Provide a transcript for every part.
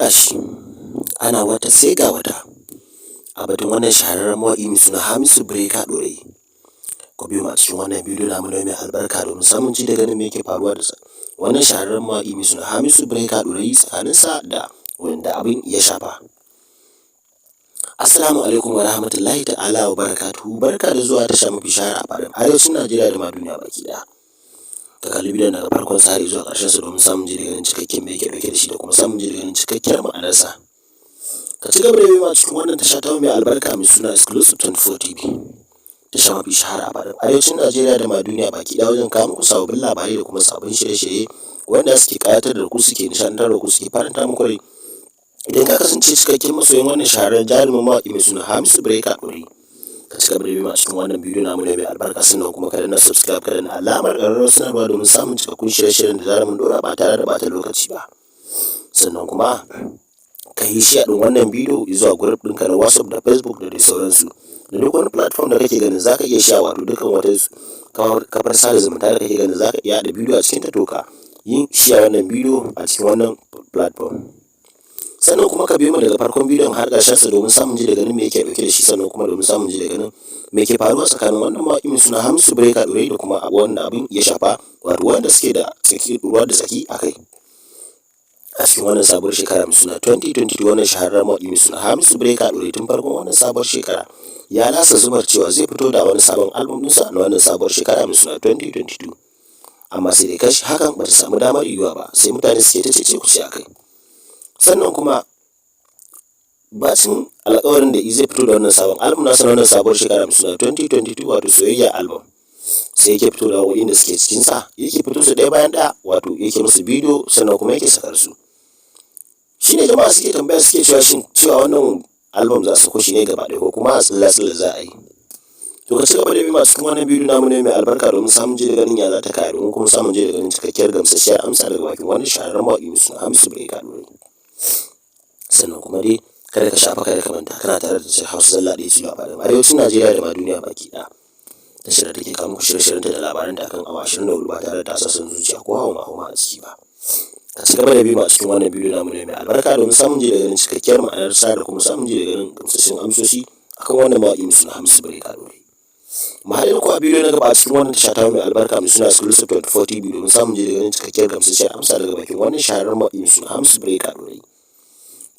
gashi ana wata sai ga wata a batun wannan shahararren mawaƙi mai suna Hamisu Breaker ɗorayi. Ku biyo mu a cikin wannan bidiyo namu na mai albarka domin samun ji da ganin me yake faruwa da wannan shahararren mawaƙi mai suna Hamisu Breaker ɗorayi tsakaninsa da wanda abin ya shafa. Assalamu alaikum wa rahmatullahi ta'ala wa barakatuhu. Barka da zuwa tasha mafi shahara a faɗin arewacin Najeriya da ma duniya baki ɗaya. Ka kalli bidiyon daga farkon sa zuwa ƙarshen sa domin samun ji da ganin cikakken me yake ɗauke da shi da kuma samun ji da ganin cikakkiyar ma'anarsa. Ka ci gaba da yi a cikin wannan tasha ta mai albarka mai suna Exclusive 24 TV. Tasha mafi shahara a faɗin arewacin Najeriya da ma duniya baki ɗaya wajen kawo muku sababbin labarai da kuma sabbin shirye-shirye wanda suke ƙayatar da ku, suke nishaɗantar da ku, suke faranta muku rai. Idan ka kasance cikakken masoyin wannan shahararren jarumin mawaƙi mai suna Hamisu Breaker ɗorayi, ka ci gaba da yi a cikin wannan bidiyo namu ne mai albarka, sannan kuma ka danna subscribe, ka danna alamar ƙararrawar sanarwa domin samun cikakkun shirye-shiryen da zarar mun ɗora ba tare da ɓata lokaci ba. Sannan kuma ka yi share ɗin wannan bidiyo zuwa group ɗinka na WhatsApp da Facebook da dai sauransu, da duk wani platform da kake ganin za ka iya share, wato dukkan wata kafar sada zumunta da kake ganin za ka iya haɗa bidiyo a cikin ta, to ka yi share wannan bidiyo a cikin wannan platform. Sannan kuma ka biyo mu daga farkon bidiyon har ƙarshen sa domin samun ji da ganin me yake ɗauke da shi, sannan kuma domin samun ji da ganin me ke faruwa tsakanin wannan mawaƙi mai suna Hamisu Breaker ɗorayi da kuma wanda abin ya shafa, wato wanda suke da ruwa da tsaki a kai. A cikin wannan sabuwar shekara mai suna 2022, wannan shahararren mawaƙi mai suna Hamisu Breaker ɗorayi tun farkon wannan sabuwar shekara ya lasa zumar cewa zai fito da wani sabon album ɗinsa na wannan sabuwar shekara mai suna 2022, amma sai dai kashi hakan ba ta samu damar yiwuwa ba, sai mutane suke ta cece-kuce a kai. Sannan kuma bacin alƙawarin da zai fito da wannan sabon album nasa na wannan sabuwar shekara mai suna 2022, wato soyayya album, sai yake fito da waƙoƙin da suke cikin sa, yake fito su ɗaya bayan ɗaya, wato yake musu bidiyo sannan kuma yake sakar su. Shine jama'a suke tambaya, suke cewa shin cewa wannan album za su kushi ne gaba ɗaya ko kuma a tsilla za a yi. To ka ci gaba da bi masu cikin wannan bidiyo namu ne mai albarka domin samun ji da ganin ya za ta kaya, domin kuma samun ji da ganin cikakkiyar gamsasshiyar amsa daga bakin wannan shahararren mawaƙi mai suna Hamisu Breaker ɗorayi. Sannan kuma dai kada ka shafa, kada ka manta kana tare da tashar Hausa zalla ɗaya tilo a faɗin arewacin Najeriya da ma duniya baki ɗaya. Tashar da take kawo muku shirye-shiryenta da labaranta akan awa 24 ba tare da ta son zuciya ko hauma a ciki ba. Ka ci gaba da bi a cikin wannan bidiyo namu ne mai albarka domin samun ji da ganin cikakkiyar ma'anarsa da kuma samun ji da ganin gamsasshen amsoshi akan wannan mawaƙi mai suna Hamisu Breaker ɗorayi. Mu haɗu da ku a bidiyo na gaba a cikin wannan tasha ta mai albarka mai suna Exclusive 24 TV domin samun ji da ganin cikakkiyar gamsasshiyar amsa daga bakin wannan shahararren mawaƙi mai suna Hamisu Breaker ɗorayi.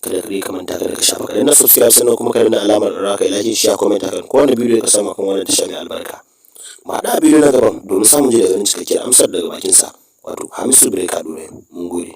Kada ka manta, kada ka shafa, kada na subscribe, sannan kuma kada na alamar ƙararrawa, kai like, share, comment akan kowane bidiyo ka samu akan wannan tasha mai albarka. Mu haɗu a bidiyo na gaban domin samun ji da ganin cikakkiyar amsar daga bakinsa, wato Hamisu Breaker ɗorayi. Mun gode.